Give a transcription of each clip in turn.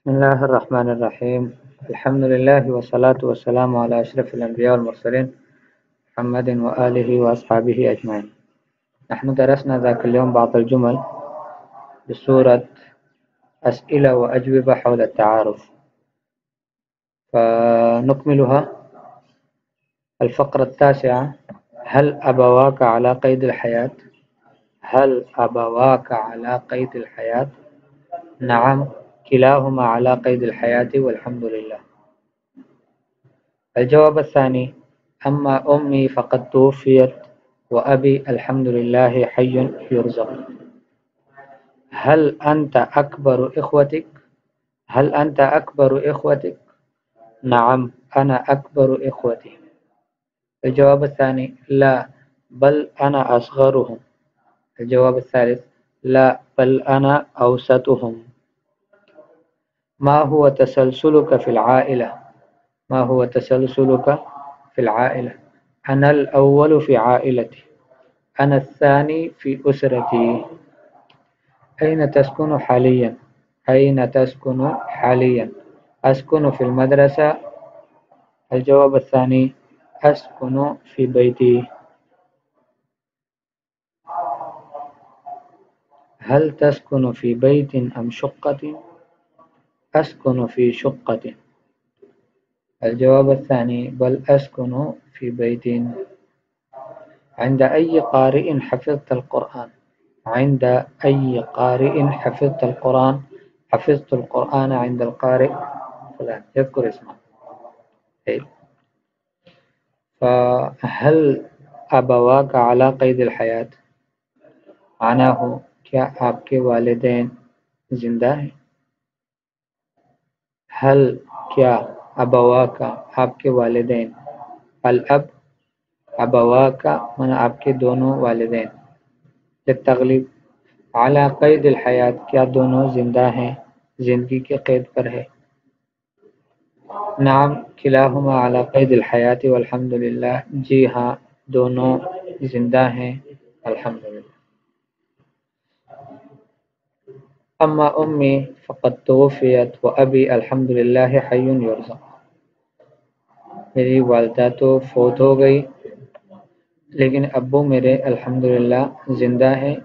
بسم الله الرحمن الرحيم. الحمد لله والصلاة والسلام على أشرف الأنبياء والمرسلين محمد وآله وأصحابه أجمعين. نحن درسنا ذاك اليوم بعض الجمل بصورة أسئلة وأجوبة حول التعارف، فنكملها. الفقرة التاسعة: هل أبواك على قيد الحياة؟ هل أبواك على قيد الحياة؟ نعم، كلاهما على قيد الحياة والحمد لله. الجواب الثاني: أما أمي فقد توفيت وأبي الحمد لله حي يرزق. هل أنت أكبر إخوتك؟ هل أنت أكبر إخوتك؟ نعم، أنا أكبر إخوتي. الجواب الثاني: لا، بل أنا أصغرهم. الجواب الثالث: لا، بل أنا أوسطهم. ما هو تسلسلك في العائلة؟ ما هو تسلسلك في العائلة؟ أنا الأول في عائلتي، أنا الثاني في أسرتي. أين تسكن حاليا؟ أين تسكن حاليا؟ أسكن في المدرسة. الجواب الثاني: أسكن في بيتي. هل تسكن في بيت أم شقة؟ أسكن في شقة. الجواب الثاني: بل أسكن في بيت. عند أي قارئ حفظت القرآن؟ عند أي قارئ حفظت القرآن؟ حفظت القرآن عند القارئ فلان، يذكر اسمه. فهل أبواك على قید الحیات؟ معنی ہو کیا آپ کے والدین زندہ ہیں؟ ہل کیا ابواکا آپ کے والدین، الاب ابواکا معنی آپ کے دونوں والدین، للتغلیب علی قید الحیات کیا دونوں زندہ ہیں، زندگی کے قید پر ہے؟ نعم کلاہما علی قید الحیات والحمد للہ، جی ہاں دونوں زندہ ہیں الحمدللہ۔ اما امی فقد توفیت و ابی الحمد للہ حی یرزق. میری والدہ تو فوت ہو گئی لیکن ابو میرے الحمدللہ زندہ ہیں،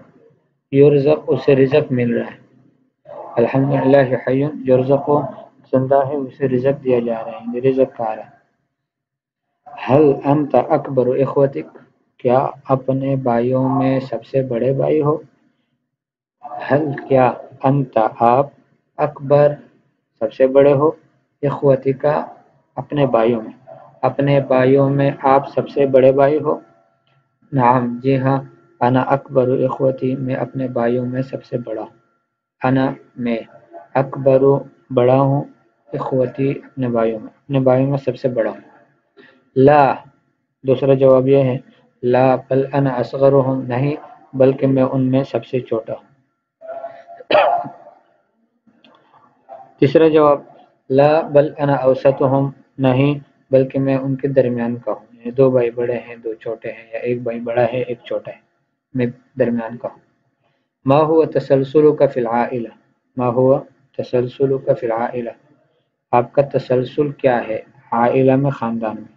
یرزق اسے رزق مل رہا ہے، الحمدللہ حی یرزق زندہ ہے اسے رزق دیا جا رہا ہے، رزق کھا رہا ہے۔ ہل انت اکبر اخوتک کیا اپنے بھائیوں میں سب سے بڑے بھائی ہو؟ ہل کیا انت آپ اکبر سب سے بڑے ہو، اخوتی کا اپنے بھائیوں میں، اپنے بھائیوں میں آپ سب سے بڑے بھائی ہو؟ نعم جی ہاں، انا اکبر اخوتی میں اپنے بھائیوں میں سب سے بڑا ہوں، انا میں، اکبر بڑا ہوں، اخوتی اپنے بھائیوں میں سب سے بڑا ہوں۔ لا دوسرا جواب یہ ہے، لا بل انا اصغرهم نہیں بلکہ میں ان میں سب سے چھوٹا ہوں۔ تیسرا جواب، لا بل انا اوسطهم نہیں بلکہ میں ان کے درمیان کا ہوں، یعنی دو بھائی بڑے ہیں دو چھوٹے ہیں، یا ایک بھائی بڑا ہے ایک چھوٹا ہے، میں درمیان کا ہوں۔ ما هو تسلسلک فی العائلہ؟ ما هو تسلسلک فی العائلہ آپ کا تسلسل کیا ہے عائلہ میں، خاندان میں؟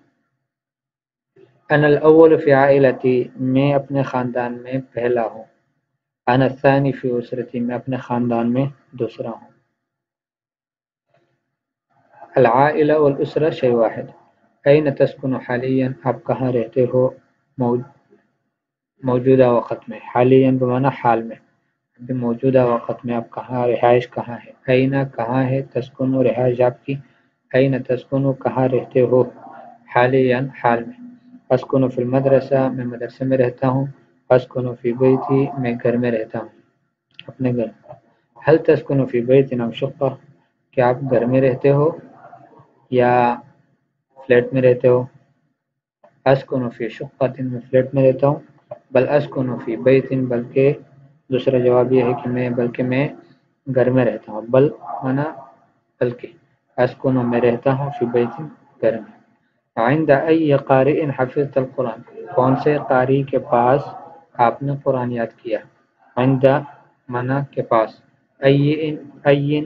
انا الاول فی عائلتی میں اپنے خاندان میں پہلا ہوں، انا الثانی فی اسرتی میں اپنے خاندان میں دوسرا ہوں۔ العائلہ والاسرہ شیء واحد۔ این تسکن حالیا آپ کہاں رہتے ہو موجودہ وقت میں، حالیا بمعنی حال میں، موجودہ وقت میں آپ کہاں، رہائش کہاں ہے؟ این کہاں ہے، تسکن رہائش آپ کی، این تسکن کہاں رہتے ہو، حالیا حال میں۔ اسکن فی المدرسہ میں مدرسے میں رہتا ہوں، اسکن فی بیتی میں گھر میں رہتا ہوں، اپنے گھر۔ ہل تسکن فی بیت ام شقہ کیا آپ گھر میں رہتے ہو یا فلیٹ میں رہتے ہو؟ اسکن فی شقہ میں فلیٹ میں رہتا ہوں، بل اسکن فی بیت بلکہ دوسرا جواب یہ ہے کہ میں گھر میں رہتا ہوں، بل مانا بلکہ، اسکن میں رہتا ہوں، فی بیت گھر میں۔ عند ای قارئ حفظت القرآن کون سے قاری کے پاس آپ نے قرآن یاد کیا؟ عند منا کے پاس، این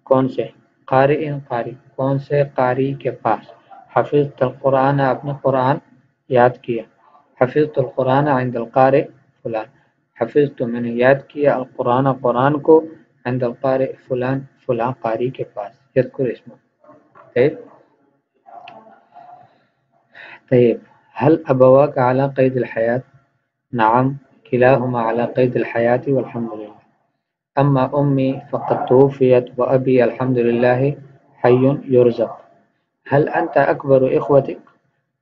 کون سے، قارئ قاری کون سے قاری کے پاس، حفظت القرآن آپ نے قرآن یاد کیا، حفظت القرآن عند القارئ فلان، حفظت میں نے یاد کیا القرآن قرآن کو عند القارئ فلان فلاں قاری کے پاس، یذکر اسمه. طيب طيب هل أبواك على قيد الحياة؟ نعم كلاهما على قيد الحياة والحمد لله. أما أمي فقد توفيت وأبي الحمد لله حي يرزق. هل أنت أكبر إخوتك؟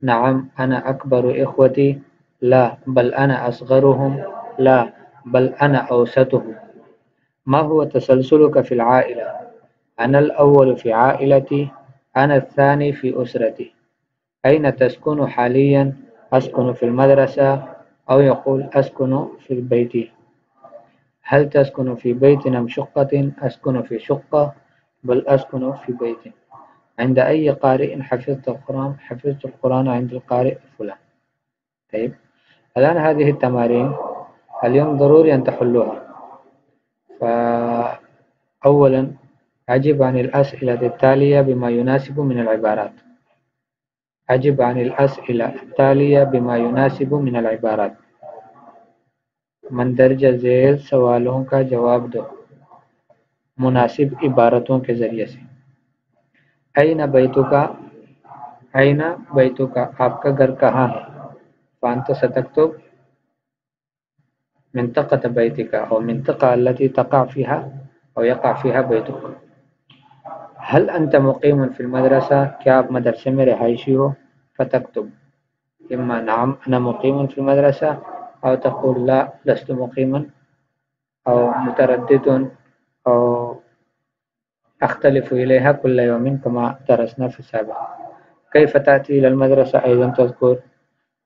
نعم أنا أكبر إخوتي. لا بل أنا أصغرهم. لا بل أنا أوسطهم. ما هو تسلسلك في العائلة؟ أنا الأول في عائلتي، أنا الثاني في أسرتي. أين تسكن حاليا؟ أسكن في المدرسة، أو يقول أسكن في البيت. هل تسكن في بيت أم شقة؟ أسكن في شقة، بل أسكن في بيت. عند أي قارئ حفظت القرآن؟ حفظت القرآن عند القارئ فلان. طيب الآن هذه التمارين اليوم ضروري أن تحلوها. فأولا أجب عن الأسئلة التالية بما يناسب من العبارات. أجب عن الأسئلة التالية بما يناسب من العبارات. مندرجہ ذیل سوالوں کا جواب دو مناسب عبارتوں کے ذریعے سے. أين بيتك؟ أين بيتك آپ کا گھر کہاں ہے؟ فأنت ستكتب منطقة بيتك أو منطقة التي تقع فيها أو يقع فيها بيتك. هل أنت مقيم في المدرسة؟ کیا آپ مدرسے میں رہائشی ہو؟ فتكتب إما نعم أنا مقيم في المدرسة، أو تقول لا لست مقيما، أو متردد، أو أختلف إليها كل يوم كما درسنا في السابق. كيف تأتي إلى المدرسة؟ أيضا تذكر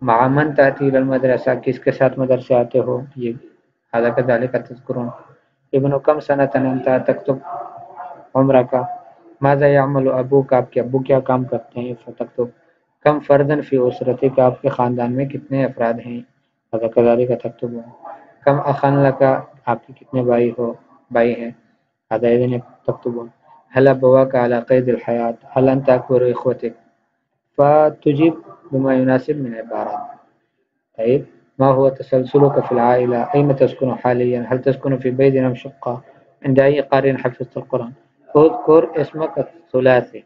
مع من تأتي إلى المدرسة، کس کے ساتھ مدرسے آتے ہو، یہ هذا كذلك تذكرون. ابن كم سنة أنت؟ تكتب عمرك. ماذا يعمل أبوك آپ کے ابو کیا کام کرتے ہیں؟ فتكتب کم فردن فی اسرتک آپ کے خاندان میں کتنے افراد ہیں؟ هذا كذلك تكتب. کم اخن لك آپ کے کتنے بھائی ہیں؟ هذا أيضا تكتبون. هل أبواك على قيد الحياة؟ هل أنت أكبر إخوتك؟ فتجيب بما يناسب من العبارات. طيب ما هو تسلسلك في العائلة؟ أين تسكن حاليا؟ هل تسكن في بيت أم شقة؟ عند أي قارئ حفظت القرآن؟ اذكر اسمك الثلاثي.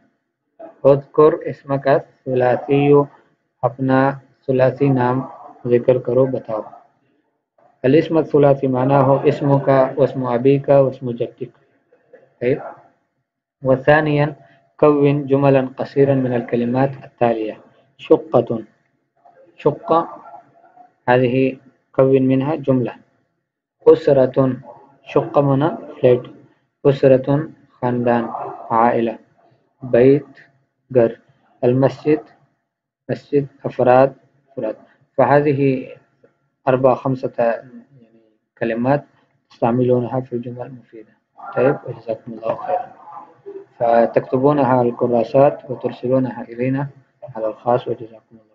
اذكر اسمك الثلاثي اپنا ثلاثی نام ذکر کرو بتاؤ. الاسم الثلاثي معناه اسمك واسم أبيك واسم جدك. طيب وثانيا كون جملا قصيرا من الكلمات التالية. شقة، شقة هذه كون منها جملة. أسرة، شقة منا فليت، أسرة خاندان عائلة. بيت گھر. المسجد مسجد، أفراد أفراد. فهذه خمسة كلمات تستعملونها في الجمل مفيدة. طيب وجزاكم الله خيرا. فتكتبونها على الكراسات وترسلونها إلينا على الخاص وجزاكم الله.